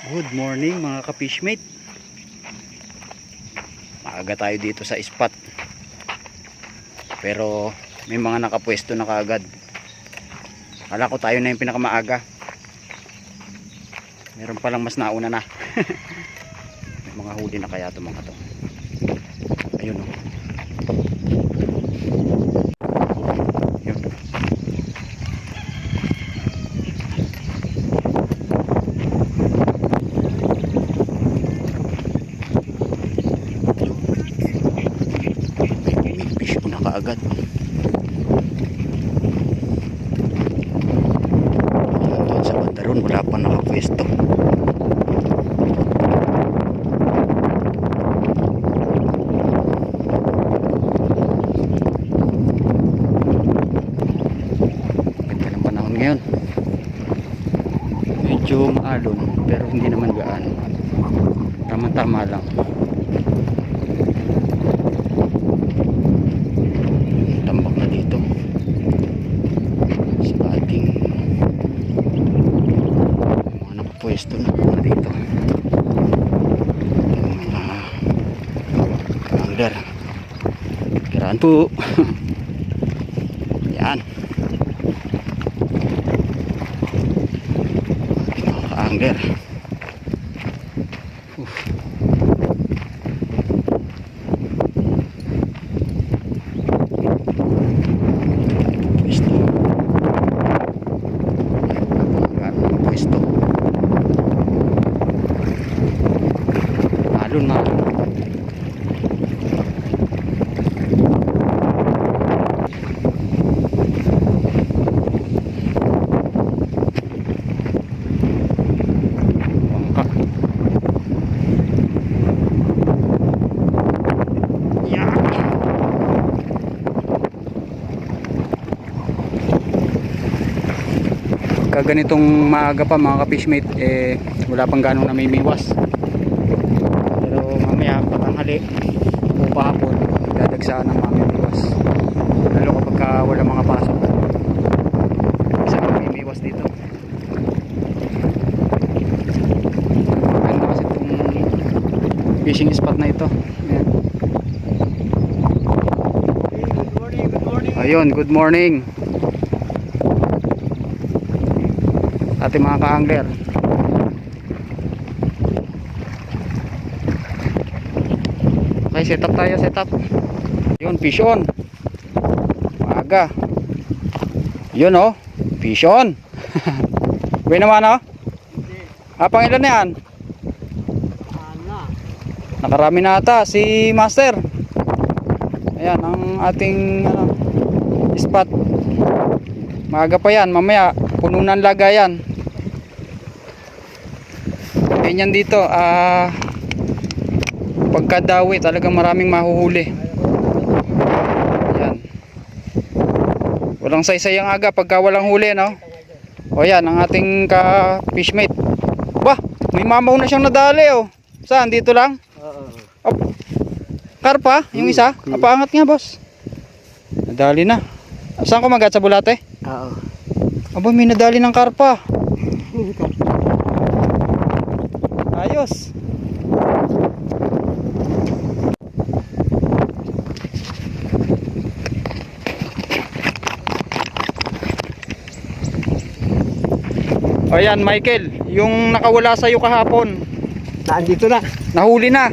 Good morning mga ka-fishmate. Maaga tayo dito sa spot. Pero may mga nakapwesto na kaagad. Akala ko tayo na yung pinakamaaga. Meron palang mas nauna na. May mga huli na kaya ito mga to. Ayun o. Yun. May fish ko na kaagad. Doon sa banda ron, wala pa nakapwesto. Ngayon medyo maalon pero hindi naman gaano, tama-tama lang. Tambak na dito sa ating mga nakapwesto na dito yung mga angler. Kiraan po. Yan angler. Pwesto. Pwesto. Malun. Ganitong maaga pa mga ka-fishmate, wala pang ganong namimiwas. Pero mamaya patanghali o pahapon dadagsaan ng mamimiwas, lalo kapag wala mga pasok. Isa namimiwas dito. Maganda kasi itong fishing spot na ito. Ayan. Good morning. Ayun, good morning ating mga ka-angler. Okay, set up tayo, set up. Yun, fish on. Maaga. Yun oh, fish on. Buhay naman oh. Pangilan na yan? Nakarami na ata si Master. Ayan ang ating spot. Maaga pa yan, mamaya puno ng lagayan. Ganyan dito, pagkadawi talagang maraming mahuhuli. Yan. Walang saysay ang aga pagka walang huli, no? O yan, ang ating ka-fishmate. Bah, may mamaw na siyang nadali, oh. Saan? Dito lang? Oh, karpa, yung isa. Paangat nga, boss. Nadali na. Saan ko magat? Sa bulate? Oo. Aba, may nadali ng karpa. Ayos. Ayan, Michael, yung nakawala sa'yo kahapon, Nandito na. nahuli na.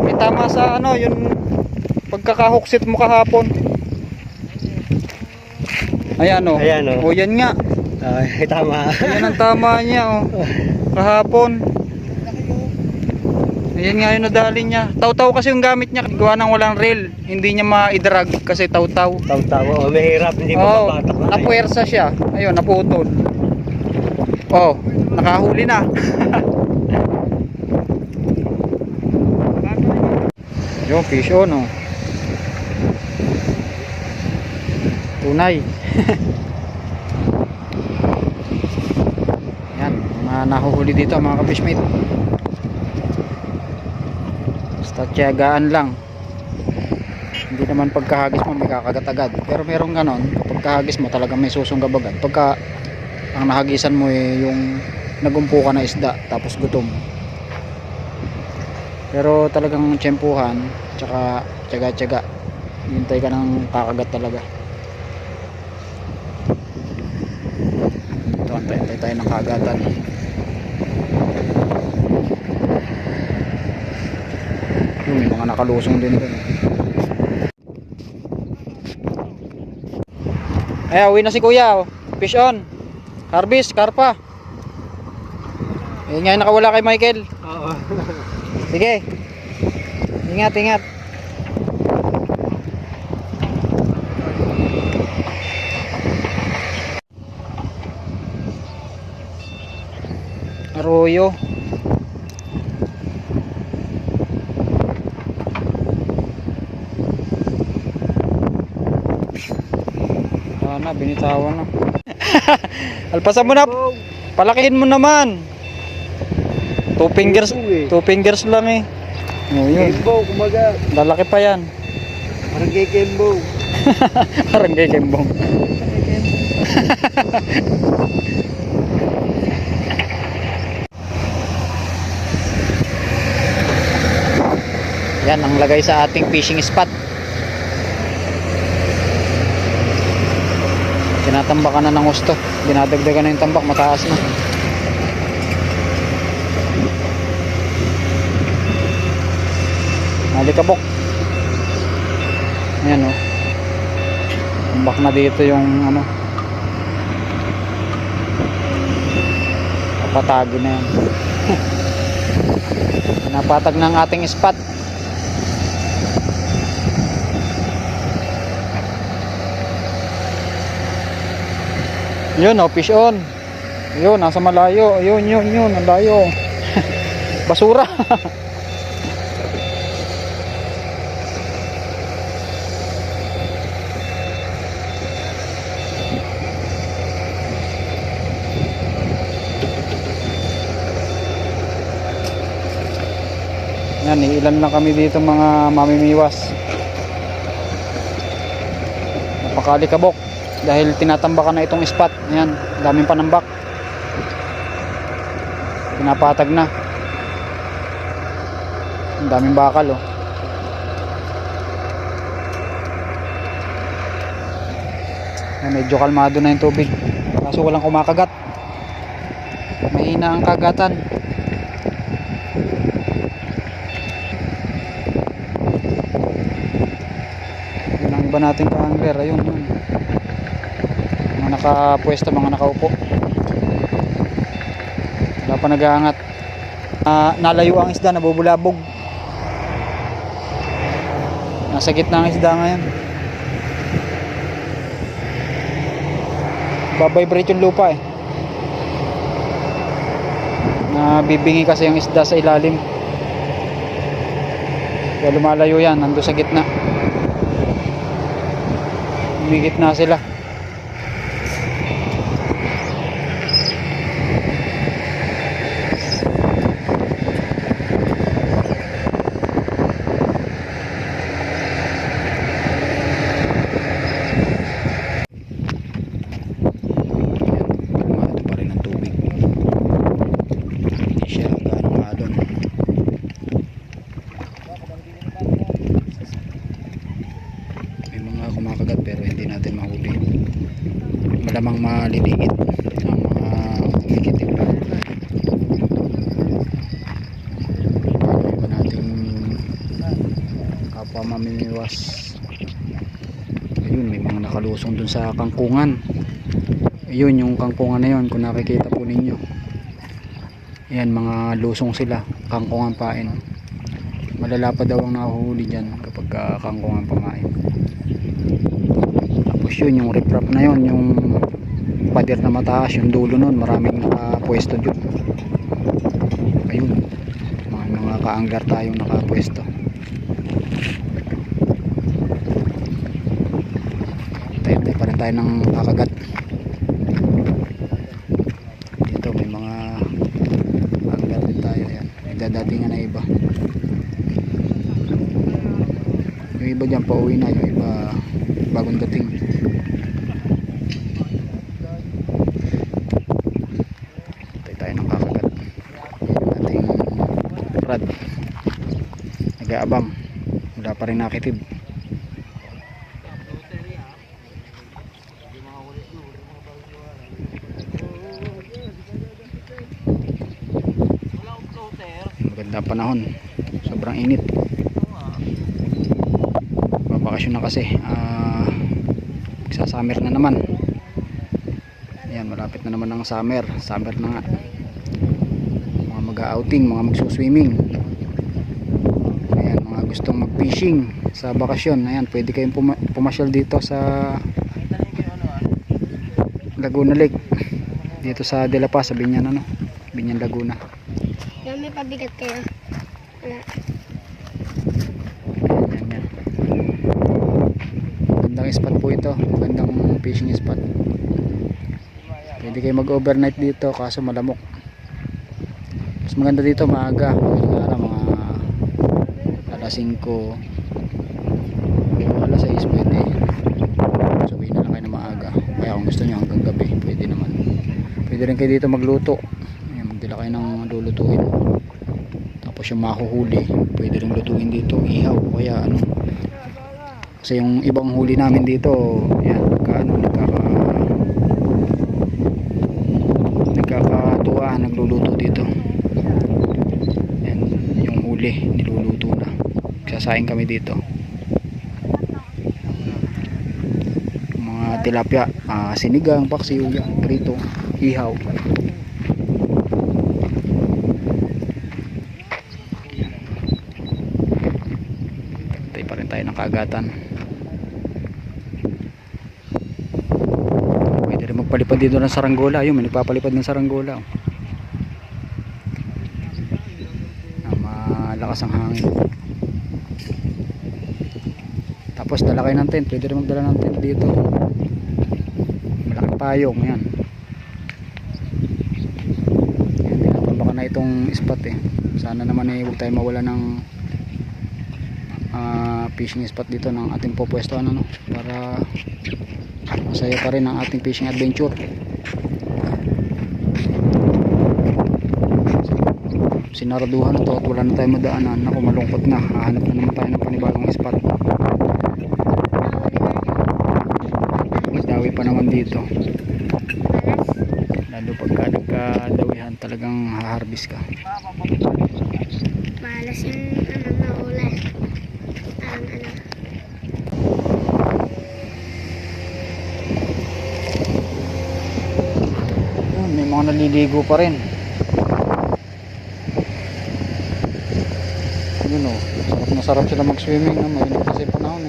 May tama sa yung pagkakahuksit mo kahapon. Ayan o. Ayan, oh. O yan nga. Ay, tama. Ayan ang tama niya o. Kahapon. Ayan nga yung nadali niya. Taw-taw kasi yung gamit niya. Gawa ng walang reel. Hindi niya ma-idrag kasi taw-taw. Taw-taw. Mahirap. Hindi Oh, mapapatak na. napuwersa siya. Ayun, naputol. Oh, nakahuli na. Yung fish on oh. Tunay. Yan, mga nahuhuli dito mga ka-fishmate. Basta tiyagaan lang. Hindi naman pagkahagis mo may kakagat agad. Pero merong ganon, pagkahagis mo talagang may susunggab agad. Pagka ang nahagisan mo yung nagumpukan na isda tapos gutom. Pero talagang tiyempuhan tsaka tiyaga-tiyaga, hintay ka ng kakagat talaga. Ito, antay tayo ng kagatan. May mga nakalusong din doon. Ay, uwi na si kuya, oh. Fish on. Harvest, karpa. Ngayon nakawala kay Michael. Oo. Sige. Ingat, ingat. Arroyo. Na, binitawan na. Alpasan mo na. Palakihin mo naman. Two fingers lang eh. Oh, yun. Kembo, kumaga. Lalaki pa yan. Parang kay Kembo. Parang kay Kembong. Yan ang lagay sa ating fishing spot. Tinatambakan na ng gusto. Dinadagdagan na yung tambak, mataas na. Nalikabok. Ayan o. Tambak na dito yung ano. Kapatagi na yan. Napatag ng ating spot. Yun oh, fish on. Yun, nasa malayo. Yun, ang layo. Basura. Yan, ilan lang kami dito mga mamimiwas. Napakalikabok. Dahil tinatambakan na itong spot. Ayan, daming panambak. Pinapatag na. Ang daming bakal oh. Ayan, medyo kalmado na yung tubig. Kaso walang kumakagat. Mahina ang kagatan. Yan ang iba nating ka-angler. Ayun yun. Nakapwesto, mga nakaupo, wala pa nag-aangat. Nalayo ang isda, nabubulabog, nasa gitna ang isda ngayon. Babibrate yung lupa eh, nabibingi kasi ang isda sa ilalim, kaya lumalayo yan, nando sa gitna, umigit na sila. Kumakagat pero hindi natin mahuli, malamang maliligit ang mga umikitim. Iba nating kapwa mamimiwas. Ayun, may mga nakalusong dun sa kangkungan. Ayun yung kangkungan na yun, kung nakikita po ninyo. Ayan, mga lusong sila, kangkungan pain. Malala pa daw ang nahuhuli dyan kapag kangkungan pamain. Yun yung riprap na yun, yung pader na mataas, yung dulo nun maraming nakapwesto dyan. Ayun, mga ka-angler tayong nakapwesto. Tayo pa rin tayo ng kakagat. Dito may mga angler din tayo. Ayan, nagdadatingan na iba. Yung iba dyan pa uwi na, yung iba bagong dating. Tayo ng Brad. Nag-aabang. Wala pa rin nakitib. Magandang panahon. Sobrang init. Babakasyon na kasi. Magsasummer na naman. Ayan, malapit na naman ang summer. Summer na nga. Mga mag-outing, mga magsuswimming. Ayan, mga gustong mag-fishing sa bakasyon. Ayan, pwede kayong pumasyal dito sa Laguna Lake. Dito sa De La Paz, sa Binyan, Binyan, Laguna. Yan, may pabigat kayo. Wala. Ayan. Magandang spot po ito. Magandang fishing spot. Pwede kayo mag-overnight dito kaso malamok. Mas maganda dito maaga. Mga alas 5 o alas 6 pwede. So uwi na lang kayo na maaga. Kaya kung gusto nyo hanggang gabi pwede naman. Pwede rin kayo dito magluto. Ayan, magdala kayo ng lulutuin. Tapos yung mahuhuli pwede rin lutuin dito. Ihaw o kaya kasi yung ibang huli namin dito yan, nagkakatuwa, nagluluto dito. Yan, yung huli niluluto na. Sasaing kami dito. Mga tilapia, sinigang, paksiw, prito, ihaw. Tayo pa rin tayo ng kagatan. Magpalipad dito ng saranggola. Ayun, may nagpapalipad ng saranggola. Malakas ang hangin. Tapos dala kayo ng tent. Pwede rin magdala ng tent dito. Malaking payong. Yan. Tinatambaka na itong spot Sana naman huwag tayo mawala ng fishing spot dito ng ating pupwestuhan para masaya pa rin ang ating fishing adventure. Sinaraduhan na to at wala na tayo madaanan. Ako, malungkot na. Hahanap na naman tayo ng panibagong spot. Madawi pa naman dito. Lalo pagka nagkadawihan talagang haharvest ka. Malas yung naulan. May mga naliligo pa rin. Yun sarap na sarap sila mag-swimming mainit kasi panahon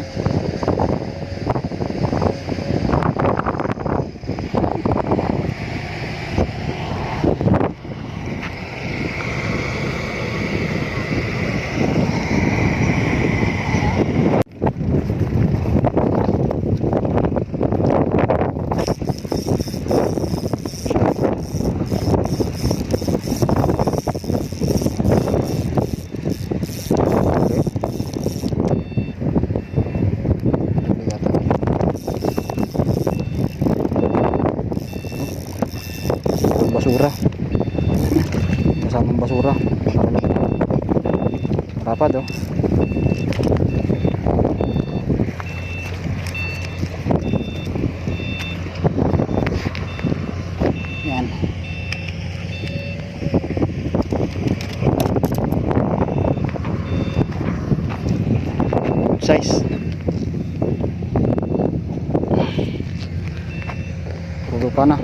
basura. Kasamang basura. Rapad yan. Good size. Puro pa na.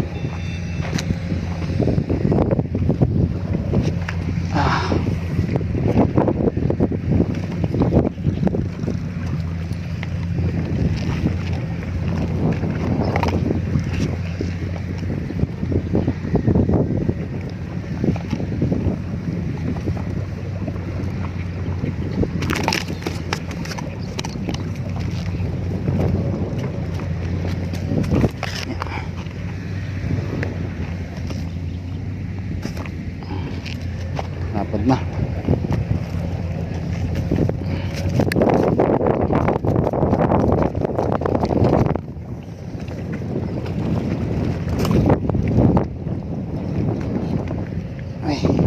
Napad na. Ay.